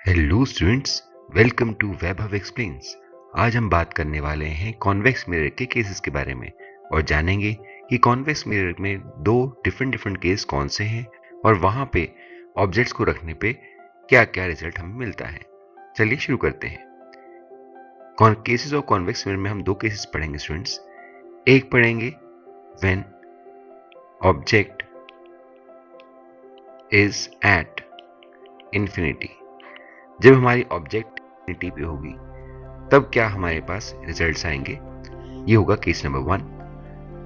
Hello students, welcome to Vaibhav explains. आज हम बात करने वाले हैं कॉन्वेक्स मिरर के केसेस के बारे में और जानेंगे कि कॉन्वेक्स मिरर में दो डिफरेंट केस कौन से हैं और वहां पे ऑब्जेक्ट्स को रखने पे क्या क्या रिजल्ट हमें मिलता है। चलिए शुरू करते हैं। केसेस ऑफ कॉन्वेक्स मिरर में हम दो केसेस पढ़ेंगे स्टूडेंट्स। एक पढ़ेंगे when object is at infinity. जब हमारी ऑब्जेक्ट इंफिनिटी पे होगी तब क्या हमारे पास रिजल्ट्स आएंगे। ये होगा केस नंबर 1।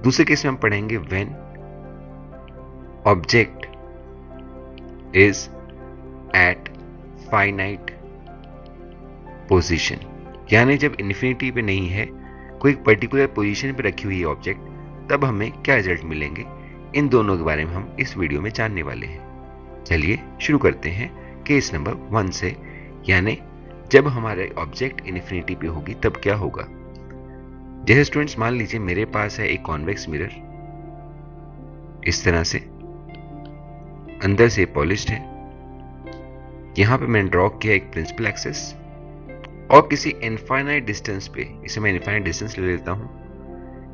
दूसरे केस में हम पढ़ेंगे when object is at finite position, यानी जब इंफिनिटी पे नहीं है, कोई पर्टिकुलर पोजीशन पे रखी हुई है ऑब्जेक्ट, तब हमें क्या रिजल्ट मिलेंगे। इन दोनों के बारे में हम इस वीडियो में जानने वाले हैं। चलिए शुरू करते हैं केस नंबर 1 से, यानी जब हमारे ऑब्जेक्ट इन्फिनिटी पे होगी तब क्या होगा। जैसे स्टूडेंट्स मान लीजिए मेरे पास है एक कॉन्वेक्स मिरर, इस तरह से अंदर से पॉलिश्ड है। यहां पे मैंने ड्रॉ किया एक प्रिंसिपल एक्सिस और किसी इनफाइनाइट डिस्टेंस पे, इसे मैं इनफाइनाइट डिस्टेंस ले लेता हूं,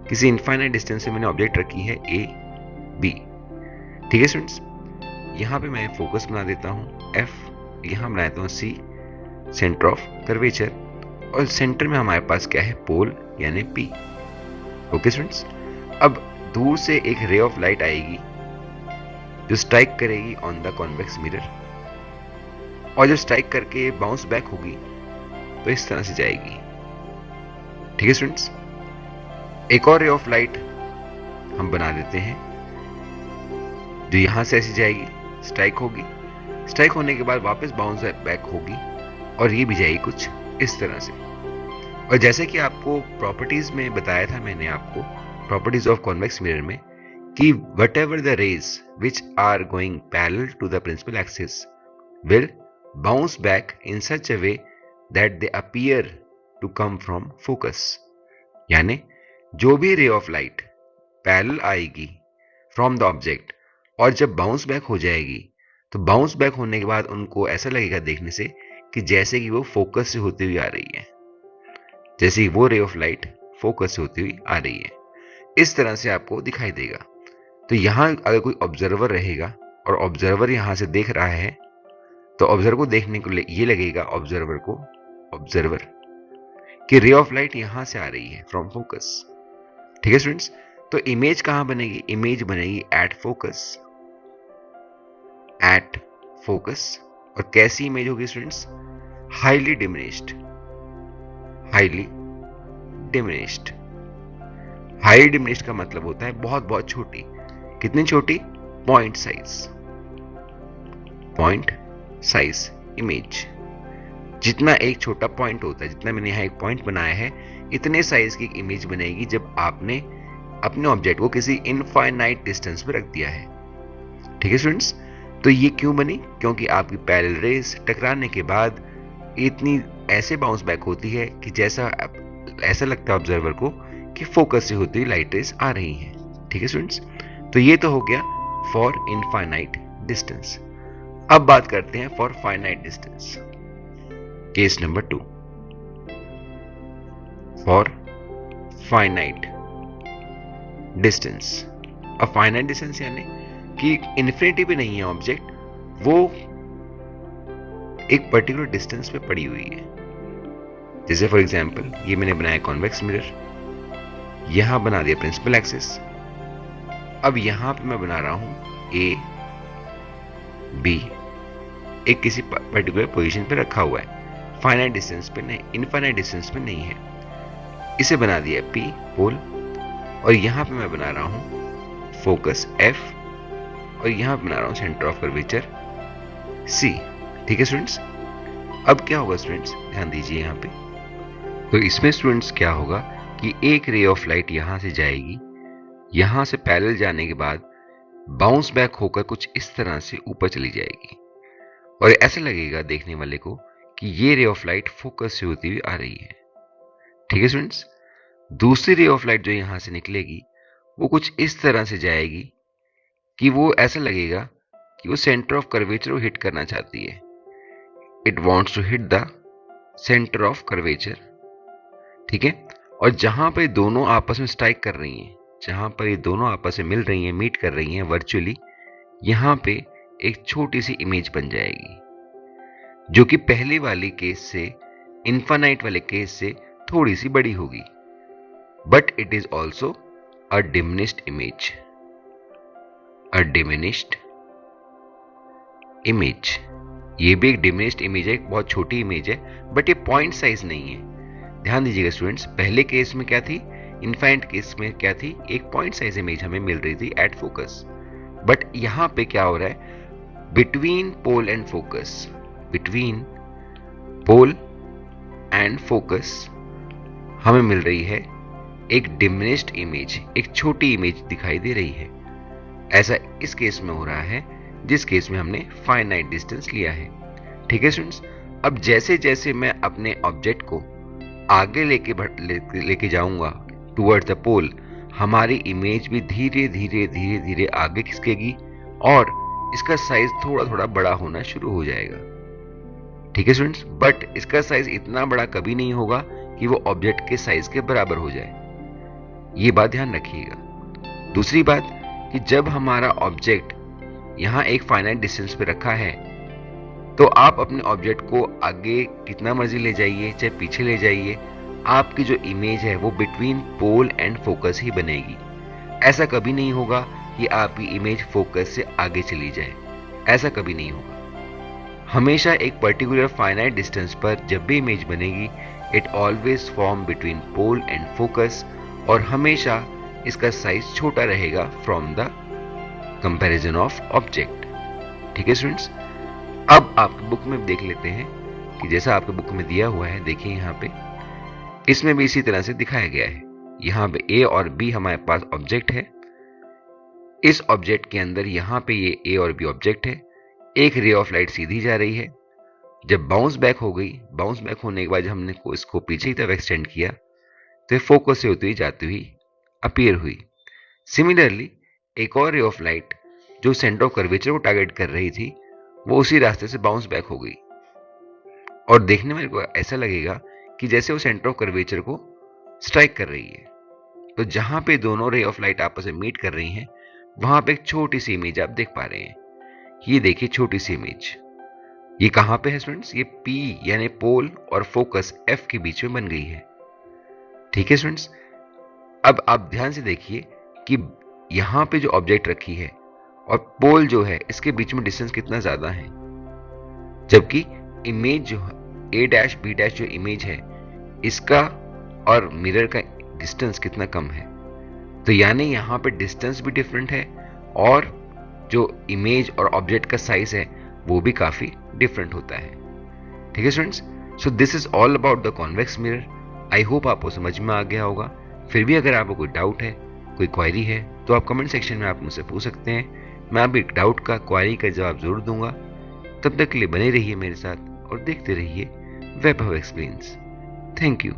किसी इनफाइनाइट डिस्टेंस से मैंने ऑब्जेक्ट रखी है ए बी। ठीक है स्टूडेंट्स, यहां पे मैं फोकस बना देता हूं एफ, यहां बना देता हूं सी, सेंटर ऑफ कर्वेचर, और सेंटर में हमारे पास क्या है, पोल यानी पी। ओके स्टूडेंट्स, अब दूर से एक रे ऑफ लाइट आएगी जो स्ट्राइक करेगी ऑन द कॉन्वेक्स मिरर, और जब स्ट्राइक करके बाउंस बैक होगी तो इस तरह से जाएगी। ठीक है स्टूडेंट्स, एक और रे ऑफ लाइट हम बना देते हैं जो यहां से ऐसी जाएगी, स्ट्राइक होगी, स्ट्राइक होने के बाद वापस बाउंस बैक होगी और ये भी जाएगी कुछ इस तरह से। और जैसे कि आपको प्रॉपर्टीज में बताया था मैंने आपको, प्रॉपर्टीज ऑफ कॉन्वेक्स मिरर में, कि whatever the rays which are going parallel to the principal axis will bounce back in such a way that they appear to come from focus. यानी जो भी रे ऑफ लाइट पैरेलल आएगी from the object और जब bounce back हो जाएगी, तो bounce back होने के बाद उनको ऐसा लगेगा देखने से कि जैसे कि वो फोकस से होती हुई आ रही है, जैसे वो रे ऑफ लाइट फोकस से होती हुई आ रही है, इस तरह से आपको दिखाई देगा। तो यहां अगर कोई ऑब्जर्वर रहेगा और ऑब्जर्वर यहां से देख रहा है, तो ऑब्जर्वर को देखने को ये लगेगा ऑब्जर्वर कि रे ऑफ लाइट यहां से आ रही है फ्रॉम फोकस। ठीक है स्टूडेंट्स, तो इमेज कहां बनेगी, इमेज बनेगी एट फोकस। और कैसी इमेज होगी students, highly diminished. Highly diminished का मतलब होता है बहुत बहुत छोटी। कितनी छोटी, पॉइंट साइज इमेज। जितना एक छोटा पॉइंट होता है, जितना मैंने यहां एक पॉइंट बनाया है, इतने साइज की इमेज बनेगी जब आपने अपने ऑब्जेक्ट को किसी इनफाइनाइट डिस्टेंस पे रख दिया है। ठीक है स्टूडेंट्स, तो ये क्यों बनी, क्योंकि आपकी पैरेलल रेज टकराने के बाद इतनी ऐसे बाउंस बैक होती है कि जैसा ऐसा लगता है ऑब्जर्वर को कि फोकस से होती हुई लाइट रेज आ रही हैं। ठीक है स्टूडेंट्स, तो ये तो हो गया फॉर इनफाइनाइट डिस्टेंस। अब बात करते हैं for finite distance. Case number 2, for finite distance. अब फाइनाइट डिस्टेंस यानी कि इन्फिनिटी पे नहीं है ऑब्जेक्ट, वो एक पर्टिकुलर डिस्टेंस पे पड़ी हुई है। जैसे फॉर एग्जांपल ये मैंने बनाया कॉन्वेक्स मिरर, यहां बना दिया प्रिंसिपल एक्सिस। अब यहां पे मैं बना रहा हूं ए बी, एक किसी पर्टिकुलर पोजीशन पे रखा हुआ है, फाइनाइट डिस्टेंस पे नहीं, इनफाइनाइट डिस्टेंस पे नहीं है। इसे बना दिया पी, पोल, और यहां पे मैं बना रहा हूं फोकस एफ, और यहां बना रहा हूं सेंटर ऑफ कर्वेचर सी। ठीक है स्टूडेंट्स, अब क्या होगा स्टूडेंट्स, ध्यान दीजिए यहां पे। तो इसमें स्टूडेंट्स क्या होगा कि एक रे ऑफ लाइट यहां से जाएगी, यहां से पैरेलल जाने के बाद बाउंस बैक होकर कुछ इस तरह से ऊपर चली जाएगी, और ऐसा लगेगा देखने वाले को कि ये रे ऑफ लाइट फोकस से होती हुई आ रही है। ठीक है स्टूडेंट्स, दूसरी रे ऑफ लाइट जो यहां से निकलेगी वो कुछ इस तरह से जाएगी कि वो ऐसा लगेगा कि वो सेंटर ऑफ कर्वेचर को हिट करना चाहती है, it wants to hit the centre of curvature, ठीक है। और जहां पर दोनों आपस में स्ट्राइक कर रही हैं, जहां पर ये दोनों आपस में मिल रही हैं, मीट कर रही हैं वर्चुअली, यहां पे एक छोटी सी इमेज बन जाएगी जो कि पहले वाले केस से, इन्फानाइट वाले केस से थोड़ी सी बड़ी होगी। But it is also a diminished image, a diminished image. ये भी एक डिमिनिश्ड इमेज है, एक बहुत छोटी इमेज है, बट ये पॉइंट साइज नहीं है। ध्यान दीजिएगा स्टूडेंट्स, पहले केस में क्या थी, इनफाइनाइट केस में क्या थी, एक पॉइंट साइज इमेज हमें मिल रही थी एट फोकस। बट यहां पे क्या हो रहा है, between pole and focus, between pole and focus हमें मिल रही है एक डिमिनिश्ड इमेज, एक छोटी इमेज दिखाई दे रही है। ऐसा इस केस में हो रहा है जिस केस में हमने फाइनाइट डिस्टेंस लिया है, ठीक है स्टूडेंट्स। अब जैसे जैसे मैं अपने ऑब्जेक्ट को आगे लेके जाऊंगा टुवर्ड्स द पोल, हमारी इमेज भी धीरे धीरे धीरे धीरे आगे खिसकेगी और इसका साइज थोड़ा थोड़ा बड़ा होना शुरू हो जाएगा, ठीक है स्टूडेंट्स। बट इसका साइज इतना बड़ा कभी नहीं होगा कि वो ऑब्जेक्ट के साइज के बराबर हो जाए, ये बात ध्यान रखिएगा। दूसरी बात कि जब हमारा ऑब्जेक्ट यहां एक फाइनाइट डिस्टेंस पे रखा है, तो आप अपने ऑब्जेक्ट को आगे कितना मर्जी ले जाइए, चाहे पीछे ले जाइए, आपकी जो इमेज है वो बिटवीन पोल एंड फोकस ही बनेगी। ऐसा कभी नहीं होगा कि आपकी इमेज फोकस से आगे चली जाए, ऐसा कभी नहीं होगा। हमेशा एक पर्टिकुलर फाइनाइट डिस्टेंस पर जब भी इमेज बनेगी, it always form between pole and focus, और हमेशा इसका साइज छोटा रहेगा from the comparison of object, ठीक है स्टूडेंट्स। अब आपकी बुक में देख लेते हैं कि जैसा आपके बुक में दिया हुआ है, देखिए यहाँ पे इसमें भी इसी तरह से दिखाया गया है। यहाँ पे ए और बी हमारे पास ऑब्जेक्ट है, इस ऑब्जेक्ट के अंदर यहाँ पे ये ए और बी ऑब्जेक्ट है। एक रे ऑफ लाइट सीधी जा रही है, जब बाउंस बैक हो गई, बाउंस बैक होने के बाद हमने इसको पीछे की तरफ एक्सटेंड किया तो फोकस से होती हुई जाती हुई अपीयर हुई। सिमिलरली एक और रे ऑफ लाइट जो सेंटर ऑफ कर्वेचर को टारगेट कर रही थी, वो उसी रास्ते से बाउंस बैक हो गई और देखने में को ऐसा लगेगा कि जैसे वो सेंटर ऑफ कर्वेचर को स्ट्राइक कर रही है। तो जहां पे दोनों रे ऑफ लाइट आपस में मीट कर रही हैं, वहां पे एक छोटी सी इमेज आप देख पा रहे हैं। ये देखिए छोटी सी इमेज, ये कहां पे है स्टूडेंट्स, ये P यानी पोल और फोकस F के बीच में बन गई है, ठीक है स्टूडेंट्स। अब आप ध्यान से देखिए कि यहां पे जो ऑब्जेक्ट रखी है और पोल जो है, इसके बीच में डिस्टेंस कितना ज्यादा है, जबकि इमेज जो A डैश B डैश जो इमेज है, इसका और मिरर का डिस्टेंस कितना कम है। तो यानी यहां पे डिस्टेंस भी डिफरेंट है और जो इमेज और ऑब्जेक्ट का साइज है वो भी काफी डिफरेंट होता है, ठीक है students. So this is all about the convex mirror. I hope आपको समझ में आ गया होगा। फिर भी अगर आपको कोई डाउट है, कोई क्वायरी है, तो आप कमेंट सेक्शन में आप मुझसे पूछ सकते हैं। मैं आपके डाउट का, क्वायरी का जवाब जरूर दूंगा। तब तक के लिए बने रहिए मेरे साथ और देखते रहिए वैभव एक्सप्लेन्स। Thank you.